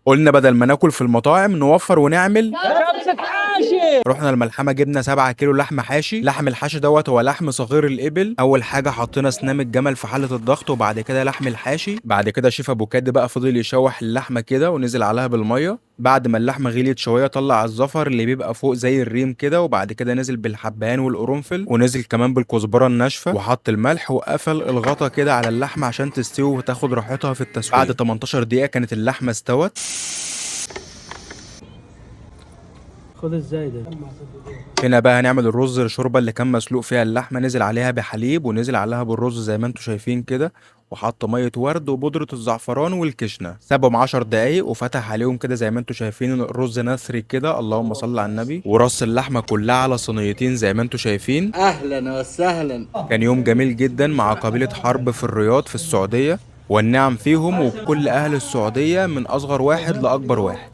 قلنا بدل ما ناكل في المطاعم نوفر ونعمل. كبسة حاشي. رحنا الملحمه جبنا 7 كيلو لحم حاشي. لحم الحاشي دوت هو لحم صغير الابل. اول حاجه حطينا سنام الجمل في حاله الضغط، وبعد كده لحم الحاشي. بعد كده شيف ابو كاد بقى فضل يشوح اللحمه كده ونزل عليها بالميه. بعد ما اللحمه غليت شويه طلع الزفر اللي بيبقى فوق زي الريم كده، وبعد كده نزل بالحبهان والقرنفل، ونزل كمان بالكزبره الناشفه، وحط الملح وقفل الغطا كده على اللحمه عشان تستوي وتاخد راحتها في التسويه. بعد 18 دقيقه كانت اللحمه استوت. خد ازاي ده؟ هنا بقى هنعمل الرز الشوربه اللي كان مسلوق فيها اللحمه. نزل عليها بحليب ونزل عليها بالرز زي ما انتم شايفين كده، وحط ميه ورد وبودره الزعفران والكشنه. سابهم 10 دقايق وفتح عليهم كده زي ما انتم شايفين الرز نثري كده، اللهم صل على النبي. ورص اللحمه كلها على صينيتين زي ما انتم شايفين. اهلا وسهلا. كان يوم جميل جدا مع قبيله حرب في الرياض في السعوديه، والنعم فيهم وكل اهل السعوديه من اصغر واحد لاكبر واحد.